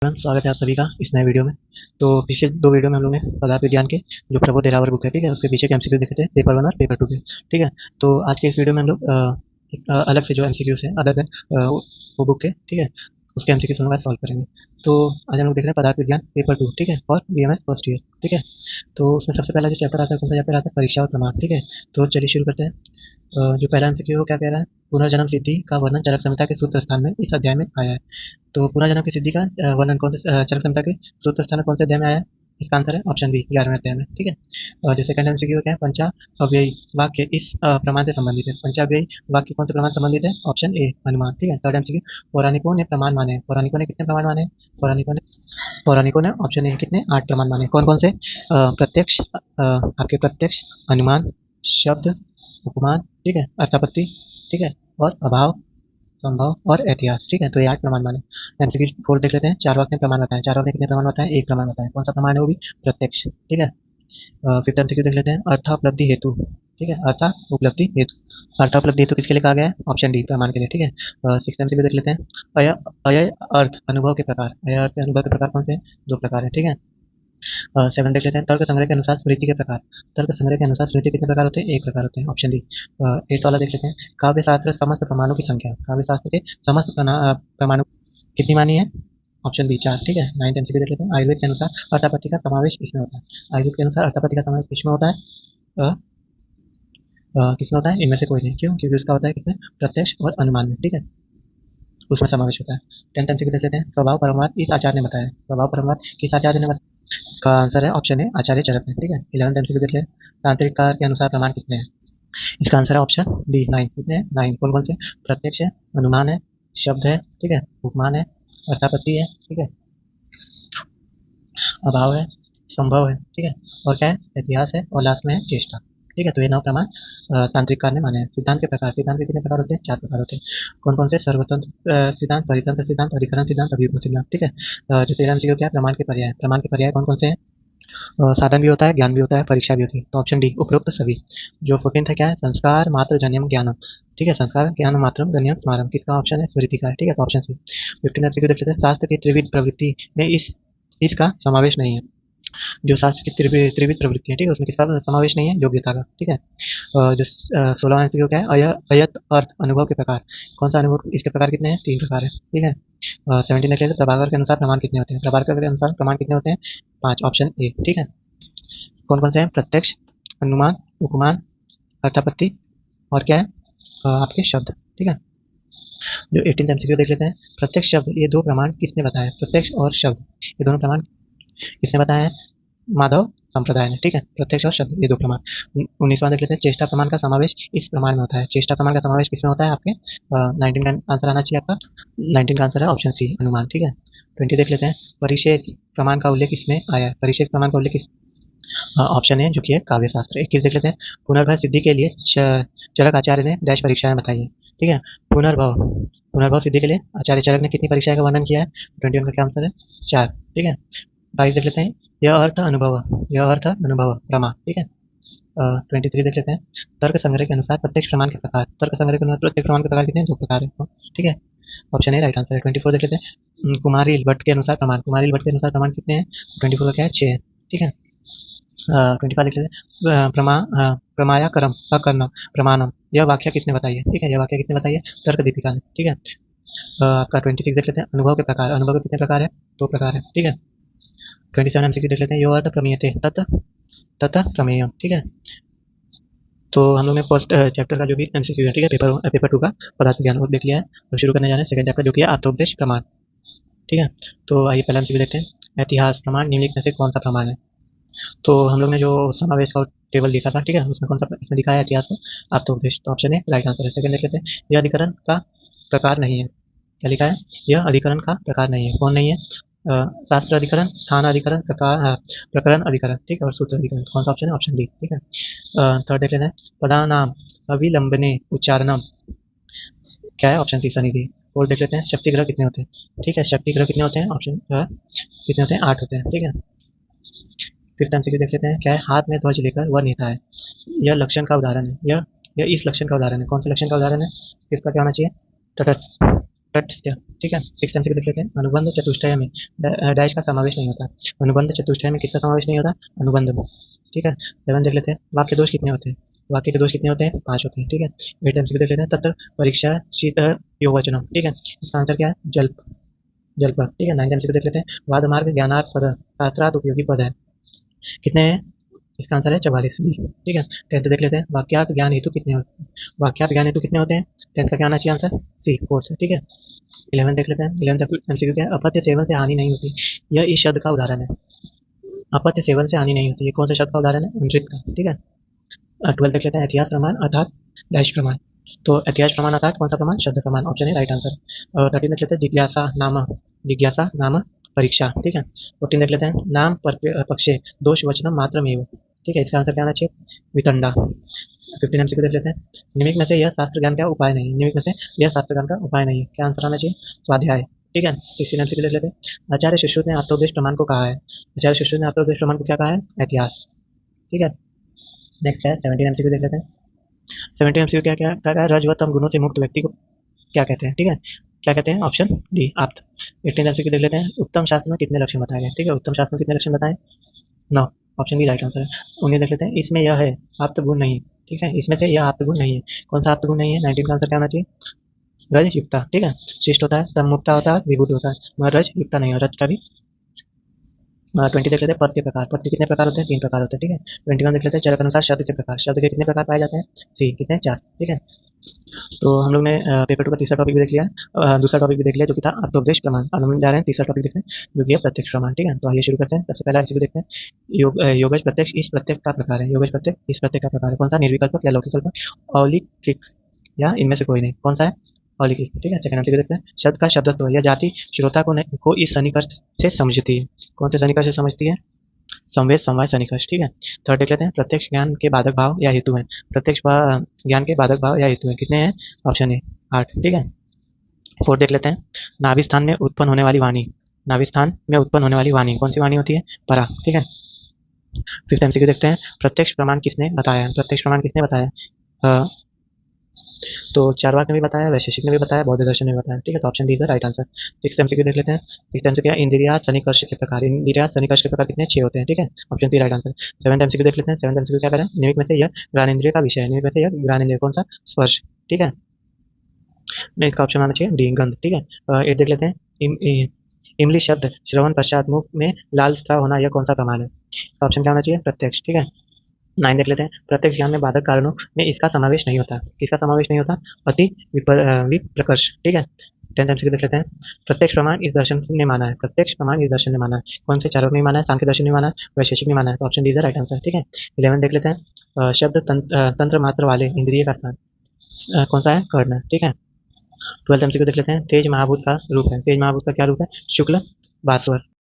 स्वागत है आप सभी का इस नए वीडियो में। तो पिछले दो वीडियो में हम लोग ने पदार्थ विज्ञान के जो प्रबोध देरावर बुक है, ठीक है, उसके पीछे के एमसीक्यू देखे थे, पेपर 1 और पेपर 2 के। ठीक है, तो आज के इस वीडियो में हम लोग एक अलग से जो एमसीक्यूज है अदर देन वो बुक के, ठीक है, उसके एमसीक्यूज हम लोग आज सॉल्व करेंगे। तो आज हम लोग देख रहे हैं पदार्थ विज्ञान पेपर 2, ठीक है, और बीएमएस फर्स्ट ईयर। ठीक है, तो उसमें सबसे पहला जो चैप्टर आता है, कौन सा चैप्टर आता है? परीक्षा और प्रमाण। ठीक है, तो चलिए शुरू करते हैं। जो पहला एमसीक्यू वो क्या कह रहा है? पुनर्जन्म सिद्धि का वर्णन चरक संहिता के सूत्र स्थान में इस अध्याय में आया है। तो पुनर्जन्म की सिद्धि का वर्णन कौन से चरक संहिता के सूत्र स्थान में कौन से अध्याय में आया है? इसका आंसर है ऑप्शन बी, 11वें अध्याय में। ठीक है, जो सेकंड एमसीक्यू क्या है? पंचा अव्ययी वाक्य इस प्रमाण से संबंधित है। पंचा अव्ययी वाक्य कौन से प्रमाण से संबंधित है? ऑप्शन ए, अनुमान। ठीक है, थर्ड एमसीक्यू, पौराणिकों ने प्रमाण माने। पौराणिकों ने कितने प्रमाण माने? पौराणिकों ने ऑप्शन ए कितने? 8 प्रमाण माने। कौन कौन से? प्रत्यक्ष, आपके प्रत्यक्ष, अनुमान, शब्द, उपमान, ठीक है, अर्थापत्ति, ठीक है, और अभाव, संभव और ऐतिहास। ठीक है, तो ये 8 प्रमाण माने। एमसीक्यू 4 देख लेते हैं। चार वाक्य में प्रमाण बताएं। चार वाक्य में कितने प्रमाण बताएं? एक प्रमाण बताएं। कौन सा प्रमाण है? वो भी प्रत्यक्ष। ठीक है, फिफ्थ एमसीक्यू देख लेते हैं। अर्थापलब्धि हेतु। ठीक है, अर्थापलब्धि हेतु। अर्थापलब्धि हेतु किसके लिए कहा गया है? ऑप्शन डी, प्रमाण के लिए। ठीक है, सिक्स्थ एमसीक्यू देख लेते हैं। अय अय अर्थ अनुभव के प्रकार। अय अर्थ अनुभव के प्रकार कौन से हैं? 2 प्रकार है। ठीक है, 7 देख लेते हैं। तर्क संग्रह के अनुसार स्मृति के प्रकार। तर्क संग्रह के अनुसार स्मृति कितने प्रकार होते हैं? 1 प्रकार होते हैं, ऑप्शन डी। 8 वाला देख लेते हैं। काव्य शास्त्र समस्त प्रमाणों की संख्या। काव्य शास्त्र के समस्त प्रमाणों कितनी मानी है? Option B, 4। ठीक है, 9th एमसीक्यू देख लेते हैं। आयुर्वेद के अनुसार अर्थापत्ति का समावेश किसमें होता है? आयुर्वेद के अनुसार अर्थापत्ति का समावेश किसमें होता है? किसमें होता है? इनमें से कोई नहीं। क्यों? क्योंकि उसका होता है किसमें? प्रत्यक्ष और अनुमान में। ठीक है, उसमें समावेश होता है। 10th एमसीक्यू देख लेते हैं। स्वभाव परमवाद इस आचार्य ने बताया। स्वभाव परमवाद किस आचार्य ने बताया? इसका आंसर है ऑप्शन ए, आचार्य चरक ने। ठीक है, 11th एमसीक्यू देख लें। तांत्रिक कार के अनुसार प्रमाण कितने हैं? इसका आंसर है ऑप्शन डी, 9। कितने हैं? 9। कौन कौन से? प्रत्यक्ष है, अनुमान है, शब्द है, ठीक है, उपमान है, अर्थापत्ति है, ठीक है, अभाव है, संभव है, ठीक है, और क्या है? इतिहास है, और लास्ट में है चेष्टा। ठीक है, तो ये 9 प्रमाण तांत्रिक कार ने माने हैं। सिद्धांत के प्रकार। सिद्धांत के कितने प्रकार होते हैं? 4 प्रकार होते हैं। कौन कौन से? सर्वतंत्र सिद्धांत, परितंत्र सिद्धांत, अधिकरण सिद्धांत, अभियुक्त सिद्धांत। ठीक है, जो 13 एमसीक्यू क्या है? प्रमाण के पर्याय। प्रमाण के पर्याय कौन कौन से हैं? साधन भी होता है, ज्ञान भी होता है, परीक्षा भी होती है। तो ऑप्शन डी, उपरोक्त सभी। जो 14th है क्या है? संस्कार मात्र जन्यम ज्ञानम। ठीक है, संस्कार ज्ञान मात्रम जन्यम स्मारम। किसका ऑप्शन है? स्मृति का है। ठीक है, तो ऑप्शन सी। 15 एमसीक्यू देख लेते हैं। शास्त्र की त्रिविध प्रवृत्ति में इसका समावेश नहीं है। जो शास्त्र की त्रिविध प्रवृत्ति है, ठीक है, उसमें किसका समावेश नहीं है? योग्यता का। ठीक है, जो 16वां एमसीक्यू क्या है? अयत अर्थ अनुभव के प्रकार। कौन सा अनुभव? इसके प्रकार कितने हैं? 3 प्रकार है। ठीक है, 17 देख लेते हैं। प्रभाकर के अनुसार प्रमाण कितने होते हैं? प्रभाकर के अनुसार प्रमाण कितने होते हैं? 5, ऑप्शन ए। ठीक है, कौन कौन से हैं? प्रत्यक्ष, अनुमान, उपमान, अर्थापत्ति, और क्या है? आपके शब्द। ठीक है, जो 18th एमसीक्यू देख लेते हैं। प्रत्यक्ष शब्द, ये 2 प्रमाण किसने बताया? प्रत्यक्ष और शब्द, ये दोनों प्रमाण किसने बताया है? माधव संप्रदाय ने। ठीक है, प्रत्यक्ष और शब्द, ये 2 प्रमाण। 19वां देख लेते हैं। चेष्टा प्रमाण का समावेश इस प्रमाण में होता है। चेष्टा प्रमाण का समावेश किसमें होता है? आपके 19 का आंसर आना चाहिए आपका। 19 का आंसर है ऑप्शन सी, अनुमान। ठीक है, 20 देख लेते हैं। परिच्छेद प्रमाण का उल्लेख किसमें आया है? परिच्छेद प्रमाण का उल्लेख किस ऑप्शन है, जो कि है काव्य शास्त्र। 21 देख लेते हैं। पुनर्भव सिद्धि के लिए चरक आचार्य ने डैश परीक्षाएं बताई है। ठीक है, पुनर्भव पुनर्भव सिद्धि के लिए आचार्य चरक ने कितनी परीक्षाएं का वर्णन किया है? 21 का क्या आंसर है? 4। ठीक है, 22 देख लेते हैं। यह अर्थ अनुभव, यह अर्थ अनुभव प्रमा। ठीक है, 23 देख लेते हैं। तर्क संग्रह के अनुसार प्रत्यक्ष प्रमाण के प्रकार। तर्क संग्रह के अनुसार प्रत्यक्ष प्रमाण के प्रकार कितने हैं? 2 प्रकार है। ठीक है, ऑप्शन ए राइट आंसर है। 24 देख लेते हैं। कुमारी भट्ट के अनुसार प्रमाण। कुमारी भट्ट के अनुसार प्रमाण कितने हैं? 24 का क्या है? 6 है। ठीक है, 25 देख लेते हैं। प्रमायाकरम अकर्णम प्रमाणम, यह वाक्य किसने बताई है? ठीक है, यह वाक्य किसने बताई है? तर्क दीपिका ने। ठीक है, आपका 26 देख लेते हैं। अनुभव के प्रकार। अनुभव के कितने प्रकार है? 2 प्रकार है। ठीक है, 27 एमसीक्यू देख लेते हैं। यो अर्थ प्रमेयते तत् तत् प्रमेय। ठीक है, तो हम लोग ने फर्स्ट चैप्टर का जो भी एमसीक्यू है, ठीक है, पेपर 2 का पदार्थ ज्ञान, वो देख लिया है। और शुरू करने जा रहे हैं सेकंड चैप्टर, जो कि है आत्मोपदेश प्रमाण। ठीक है, तो आइए पहला एमसीक्यू देखते हैं। ऐतिहास प्रमाण निम्नलिखित में से कौन सा प्रमाण है? तो हम लोग ने जो समावेश का टेबल देखा था, ठीक है, उसमें कौन सा इसमें दिखा है? इतिहास को आत्मोपदेश। तो ऑप्शन ए राइट आंसर है। सेकंड देख लेते हैं। यह अधिकरण का प्रकार नहीं है। क्या लिखा है? यह अधिकरण का प्रकार नहीं है। कौन नहीं है? शास्त्र अधिकरण, स्थान अधिकरण, प्रकरण अधिकरण, ठीक है, और सूत्र अधिकरण। कौन सा ऑप्शन है? Option D. ठीक है, थर्ड देख लेते हैं। पदानाम अविलंबने उच्चारणम, क्या है? Option C, सनिधि। फोर्थ देख लेते हैं। शक्ति ग्रह कितने होते हैं? ठीक है, शक्ति ग्रह कितने होते हैं? ऑप्शन कितने होते हैं? 8 होते हैं। ठीक है, फिफ्थ एमसीक्यू देख लेते हैं। क्या है? हाथ में ध्वज लेकर वह नेता है। यह लक्षण का उदाहरण है। यह इस लक्षण का उदाहरण है। कौन से लक्षण का उदाहरण है? फिफ्थ का क्या होना चाहिए? तटस्थ। तटस्थ, ठीक है। सिक्स एमसीक्यू देख लेते हैं। अनुबंध चतुष्टय में डैश का समावेश नहीं होता। अनुबंध चतुष्टय में किसका समावेश नहीं होता? अनुबंध में, ठीक है। सेवन देख लेते हैं। वाक्य दोष कितने होते हैं? वाक्य के दोष कितने होते हैं? 5 होते हैं, ठीक है। एट एमसीक्यू देख लेते हैं। तत्र परीक्षा शीत योवचनम, ठीक है। इसका आंसर क्या है? जल्प, जल्प, ठीक है। नाइन्थ एमसीक्यू देख लेते हैं। वाद मार्ग ज्ञानार्थ पद शास्त्रार्थ उपयोगी पद है, कितने हैं? इसका आंसर है 44 बी, ठीक है। टेंथ देख लेते हैं। वाक्यार्थ ज्ञान हेतु कितने होते हैं? वाक्यार्थ ज्ञान हेतु कितने होते हैं? टेंथ का क्या आना चाहिए आंसर? सी, फोर्थ, ठीक है। 11 देख लेते हैं। 11 एमसीक्यू क्या है? अपत्य सेवन से हानि नहीं होती, यह इस शब्द का उदाहरण है। अपत्य सेवन से हानि नहीं होती, ये कौन से शब्द का उदाहरण है? नृत्य का, ठीक है। 12 देख लेते हैं। इतिहास प्रमाण अर्थात डैश प्रमाण, तो इतिहास प्रमाण अर्थात कौन सा प्रमाण? शब्द प्रमाण, ऑप्शन है राइट आंसर। 13 देख लेते हैं। जिज्ञासा नाम परीक्षा, ठीक है। 14 देख लेते हैं। नाम पक्षे दोष वचनम मात्रमेव, ठीक है। इसका आंसर क्या आना चाहिए? वितंडा। 15 एमसीक्यू देख लेते हैं। निमित्त में से यह शास्त्र ज्ञान का उपाय नहीं, निमित्त में से यह शास्त्र ज्ञान का उपाय नहीं, क्या आंसर आना चाहिए? स्वाध्याय, ठीक है। 16 एमसीक्यू देख लेते हैं। आचार्य सुश्रुत ने आत्मोपदेश प्रमाण को कहा है, आचार्य सुश्रुत ने आत्मोपदेश प्रमाण को क्या कहा है? इतिहास, ठीक है। नेक्स्ट है 17 एमसीक्यू देख लेते हैं। 17 एमसीक्यू क्या क्या क्या क्या रज व तम गुणों से मुक्त व्यक्ति को क्या कहते हैं, ठीक है। क्या कहते हैं? ऑप्शन डी, आप्त। 18 एमसीक्यू देख लेते हैं। उत्तम शास्त्र में कितने लक्षण बताए गए, ठीक है। उत्तम शास्त्र में कितने लक्षण बताए? 9, ऑप्शन बी राइट आंसर है। 19 देख लेते हैं। इसमें यह है आप्त गुण नहीं, ठीक है। इसमें से यह आप्त गुण नहीं है, कौन सा आप्त गुण नहीं है? 19 का आंसर क्या होना चाहिए? रज युक्ता, ठीक है। शिष्ट होता है, तम मुक्ता होता है, विभूत होता है, मगर रज युक्ता नहीं है, रज का भी। 20 देख लेते हैं। पद के प्रकार, पद के कितने प्रकार होते हैं? 3 प्रकार होते हैं, ठीक है। 21 देख लेते हैं। चरक अनुसार शब्द के प्रकार, शब्द के कितने प्रकार पाए जाते हैं? सी, कितने? 4, ठीक है। तो हम लोग ने पेपर 2 का तीसरा टॉपिक भी देख लिया है, दूसरा टॉपिक भी देख लिया जो कि था अर्थोपदेश प्रमाण। अब हम जा रहे हैं तीसरा टॉपिक देखने, जो कि है प्रत्यक्ष प्रमाण, ठीक है। तो आइए शुरू करते हैं। सबसे पहला एमसीक्यू देखते हैं। योगज प्रत्यक्ष इस प्रत्यक्ष का प्रकार है, योगज प्रत्यक्ष इस प्रत्यक्ष का प्रकार है, कौन सा? निर्विकल्पक या लौकिक कल्पक, औलिकिक, या इनमें से कोई नहीं, कौन सा है? औलिकिक, ठीक है। सेकंड एमसीक्यू देखते हैं। शब्द का शब्दत्व यह जाति श्रोता को इस सन्निकर्ष से समझती है, कौन से सन्निकर्ष से समझती है? संवेद समवाय सन्निकर्ष, ठीक है। थर्ड देख लेते हैं। प्रत्यक्ष ज्ञान के बाधक भाव या हेतु है, प्रत्यक्ष ज्ञान के बाधक भाव या हेतु है, कितने हैं? ऑप्शन ए 8, ठीक है। फोर्थ देख लेते हैं। नाभिस्थान में उत्पन्न होने वाली वाणी, नाभिस्थान में उत्पन्न होने वाली वाणी कौन सी वाणी होती है? परा, ठीक है। फिफ्थ एमसीक्यू देखते हैं। प्रत्यक्ष प्रमाण किसने बताया? प्रत्यक्ष प्रमाण किसने बताया? अ, तो चारवाक ने भी बताया, वैशेषिक ने भी बताया, बौद्ध दर्शन ने भी बताया, ठीक है। तो option D is the right answer. Six MCQ देख लेते हैं। सिक्स एमसीक्यू इंद्रिया सन्निकर्ष के प्रकार, इंद्रिया सन्निकर्ष के प्रकार कितने? 6 होते हैं, ठीक है। Option D right answer. Seventh MCQ देख लेते हैं। सेवंथ एमसीक्यू क्या करें? निमित्त में से यह ज्ञानेंद्रिय का विषय है, निमित्त में से यह ज्ञानेंद्रिय कौन सा? स्पर्श, ठीक है। नहीं, इसका ऑप्शन आना चाहिए डी, गंध, ठीक है। एट देख लेते हैं। इमली शब्द श्रवण पश्चात मुख में लाल स्त्राव होना, यह कौन सा प्रमाण है? ऑप्शन क्या होना चाहिए? प्रत्यक्ष, ठीक है। 9 देख लेते हैं। प्रत्यक्ष ज्ञान में बाधक कारणों में इसका समावेश नहीं होता, किसका समावेश नहीं होता? अति विप्रकर्ष, ठीक है। 10th एमसीक्यू देख लेते हैं। प्रत्यक्ष प्रमाण इस दर्शन ने माना है, प्रत्यक्ष प्रमाण इस दर्शन ने माना है, कौन से चारों ने माना है? सांख्य दर्शन ने माना है, वैशेषिक ने माना है, तो option D is the right answer, ठीक है। 11 देख लेते हैं। शब्द तंत्र मात्र वाले इंद्रिय का स्थान कौन सा है? कर्ण, ठीक है। 12th एमसीक्यू देख लेते हैं। तेज महाभूत का रूप है, तेज महाभूत का क्या रूप है? शुक्ल भास्वर,